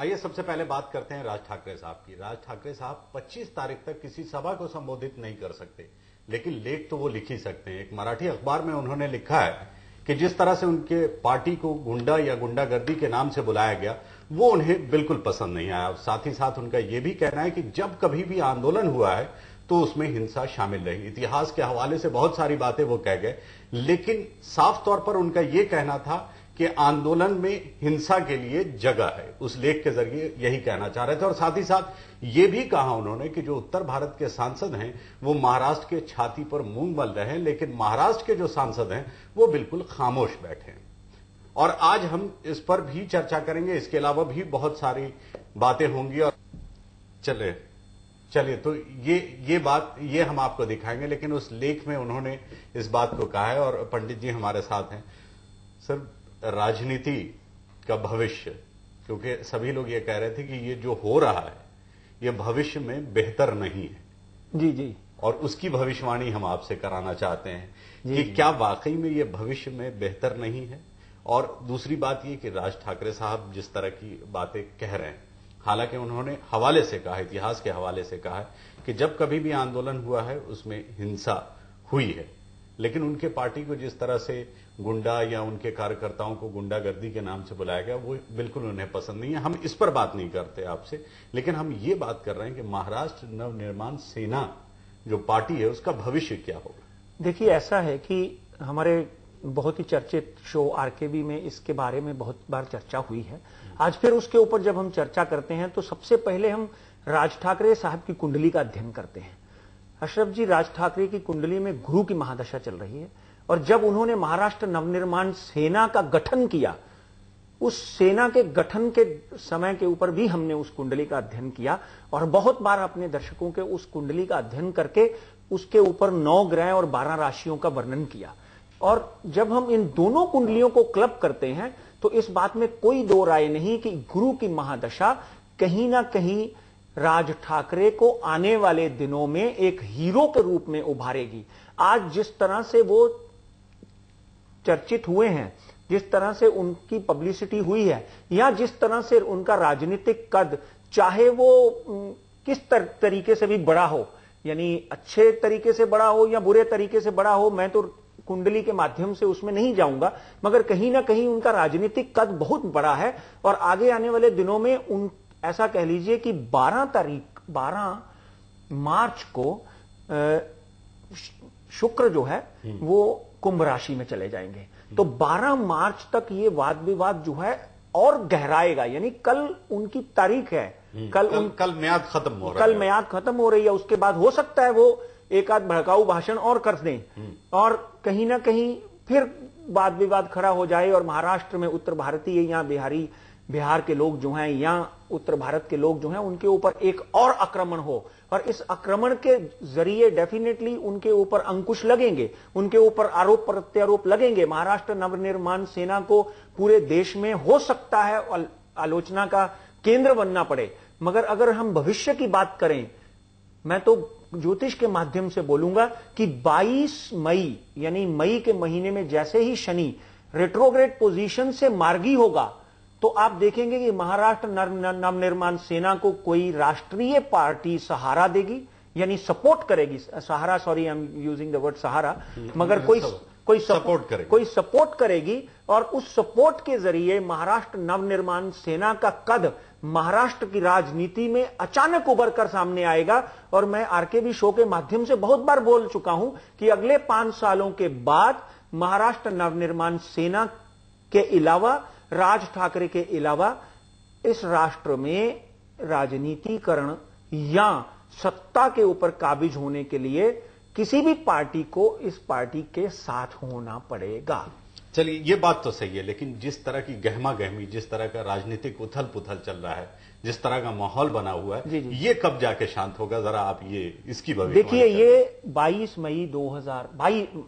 आइए सबसे पहले बात करते हैं राज ठाकरे साहब की। राज ठाकरे साहब 25 तारीख तक किसी सभा को संबोधित नहीं कर सकते, लेकिन लेख तो वो लिख ही सकते हैं। एक मराठी अखबार में उन्होंने लिखा है कि जिस तरह से उनके पार्टी को गुंडा या गुंडागर्दी के नाम से बुलाया गया, वो उन्हें बिल्कुल पसंद नहीं आया। साथ ही साथ उनका यह भी कहना है कि जब कभी भी आंदोलन हुआ है तो उसमें हिंसा शामिल रही। इतिहास के हवाले से बहुत सारी बातें वो कह गए, लेकिन साफ तौर पर उनका यह कहना था कि आंदोलन में हिंसा के लिए जगह है। उस लेख के जरिए यही कहना चाह रहे थे। और साथ ही साथ ये भी कहा उन्होंने कि जो उत्तर भारत के सांसद हैं वो महाराष्ट्र के छाती पर मूंग मल रहे हैं, लेकिन महाराष्ट्र के जो सांसद हैं वो बिल्कुल खामोश बैठे हैं। और आज हम इस पर भी चर्चा करेंगे। इसके अलावा भी बहुत सारी बातें होंगी। और चलिए तो ये हम आपको दिखाएंगे, लेकिन उस लेख में उन्होंने इस बात को कहा है। और पंडित जी हमारे साथ हैं। सर, राजनीति का भविष्य, क्योंकि सभी लोग ये कह रहे थे कि ये जो हो रहा है ये भविष्य में बेहतर नहीं है। जी जी। और उसकी भविष्यवाणी हम आपसे कराना चाहते हैं कि क्या वाकई में ये भविष्य में बेहतर नहीं है। और दूसरी बात ये कि राज ठाकरे साहब जिस तरह की बातें कह रहे हैं, हालांकि उन्होंने हवाले से कहा, इतिहास के हवाले से कहा है कि जब कभी भी आंदोलन हुआ है उसमें हिंसा हुई है, लेकिन उनके पार्टी को जिस तरह से गुंडा या उनके कार्यकर्ताओं को गुंडागर्दी के नाम से बुलाया गया वो बिल्कुल उन्हें पसंद नहीं है। हम इस पर बात नहीं करते आपसे, लेकिन हम ये बात कर रहे हैं कि महाराष्ट्र नवनिर्माण सेना जो पार्टी है उसका भविष्य क्या होगा। देखिए, ऐसा है कि हमारे बहुत ही चर्चित शो आरकेबी में इसके बारे में बहुत बार चर्चा हुई है। आज फिर उसके ऊपर जब हम चर्चा करते हैं तो सबसे पहले हम राज ठाकरे साहब की कुंडली का अध्ययन करते हैं। अशरफ जी, राज ठाकरे की कुंडली में गुरु की महादशा चल रही है। और जब उन्होंने महाराष्ट्र नवनिर्माण सेना का गठन किया, उस सेना के गठन के समय के ऊपर भी हमने उस कुंडली का अध्ययन किया और बहुत बार अपने दर्शकों के उस कुंडली का अध्ययन करके उसके ऊपर 9 ग्रह और 12 राशियों का वर्णन किया। और जब हम इन दोनों कुंडलियों को क्लब करते हैं तो इस बात में कोई दो राय नहीं कि गुरु की महादशा कहीं ना कहीं राज ठाकरे को आने वाले दिनों में एक हीरो के रूप में उभारेगी। आज जिस तरह से वो चर्चित हुए हैं, जिस तरह से उनकी पब्लिसिटी हुई है, या जिस तरह से उनका राजनीतिक कद, चाहे वो किस तरीके से भी बड़ा हो, यानी अच्छे तरीके से बड़ा हो या बुरे तरीके से बड़ा हो, मैं तो कुंडली के माध्यम से उसमें नहीं जाऊंगा, मगर कहीं ना कहीं उनका राजनीतिक कद बहुत बड़ा है। और आगे आने वाले दिनों में उन ऐसा कह लीजिए कि 12 मार्च को शुक्र जो है वो कुंभ राशि में चले जाएंगे। तो 12 मार्च तक ये वाद विवाद जो है और गहराएगा। यानी कल उनकी तारीख है, कल म्याद खत्म हो रहा है। कल म्याद खत्म हो रही है। उसके बाद हो सकता है वो एक आध भड़काऊ भाषण और कर दें और कहीं ना कहीं फिर वाद विवाद खड़ा हो जाए और महाराष्ट्र में उत्तर भारतीय या बिहार के लोग जो हैं या उत्तर भारत के लोग जो हैं उनके ऊपर एक और आक्रमण हो। और इस आक्रमण के जरिए डेफिनेटली उनके ऊपर अंकुश लगेंगे, उनके ऊपर आरोप प्रत्यारोप लगेंगे। महाराष्ट्र नवनिर्माण सेना को पूरे देश में हो सकता है आलोचना का केंद्र बनना पड़े। मगर अगर हम भविष्य की बात करें, मैं तो ज्योतिष के माध्यम से बोलूंगा कि 22 मई यानी मई के महीने में जैसे ही शनि रेट्रोग्रेड पोजीशन से मार्गी होगा तो आप देखेंगे कि महाराष्ट्र नवनिर्माण सेना को कोई राष्ट्रीय पार्टी सहारा देगी, यानी सपोर्ट करेगी। सहारा, sorry I am using the word सहारा, मगर कोई सपोर्ट करेगी। और उस सपोर्ट के जरिए महाराष्ट्र नवनिर्माण सेना का कद महाराष्ट्र की राजनीति में अचानक उभर कर सामने आएगा। और मैं आरकेबी शो के माध्यम से बहुत बार बोल चुका हूं कि अगले 5 सालों के बाद महाराष्ट्र नवनिर्माण सेना के अलावा, राज ठाकरे के अलावा इस राष्ट्र में राजनीतिकरण या सत्ता के ऊपर काबिज होने के लिए किसी भी पार्टी को इस पार्टी के साथ होना पड़ेगा। चलिए, ये बात तो सही है, लेकिन जिस तरह की गहमा गहमी, जिस तरह का राजनीतिक उथल पुथल चल रहा है, जिस तरह का माहौल बना हुआ है, जी जी। ये कब जाके शांत होगा, जरा आप ये इसकी भविष्यवाणी देखिए। ये 22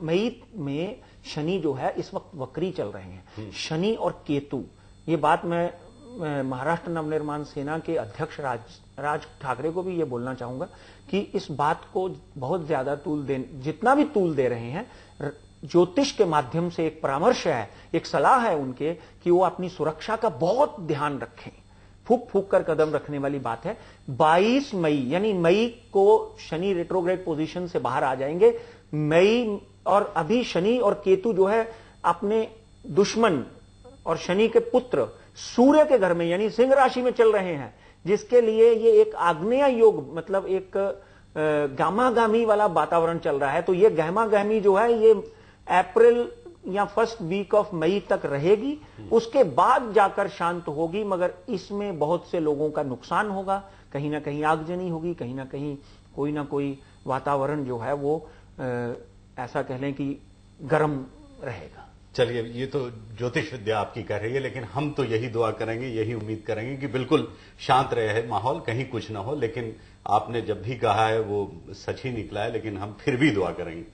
मई में शनि जो है इस वक्त वक्री चल रहे हैं। शनि और केतु, ये बात मैं महाराष्ट्र नवनिर्माण सेना के अध्यक्ष राज ठाकरे को भी ये बोलना चाहूंगा कि इस बात को बहुत ज्यादा जितना भी तूल दे रहे हैं, ज्योतिष के माध्यम से एक परामर्श है, एक सलाह है उनके कि वो अपनी सुरक्षा का बहुत ध्यान रखें, फूक फूक कर कदम रखने वाली बात है। 22 मई यानी मई को शनि रेट्रोग्रेड पोजीशन से बाहर आ जाएंगे। मई और अभी शनि और केतु जो है अपने दुश्मन और शनि के पुत्र सूर्य के घर में यानी सिंह राशि में चल रहे हैं, जिसके लिए ये एक आग्नेय योग मतलब एक गामागामी वाला वातावरण चल रहा है। तो ये गहमागहमी जो है ये अप्रैल या फर्स्ट वीक ऑफ मई तक रहेगी, उसके बाद जाकर शांत होगी। मगर इसमें बहुत से लोगों का नुकसान होगा, कहीं ना कहीं आगजनी होगी, कहीं ना कोई वातावरण जो है वो ऐसा कह लें कि गर्म रहेगा। चलिए, ये तो ज्योतिष विद्या आपकी कह रही है, लेकिन हम तो यही दुआ करेंगे, यही उम्मीद करेंगे कि बिल्कुल शांत रहे माहौल, कहीं कुछ ना हो। लेकिन आपने जब भी कहा है वो सच ही निकला है, लेकिन हम फिर भी दुआ करेंगे।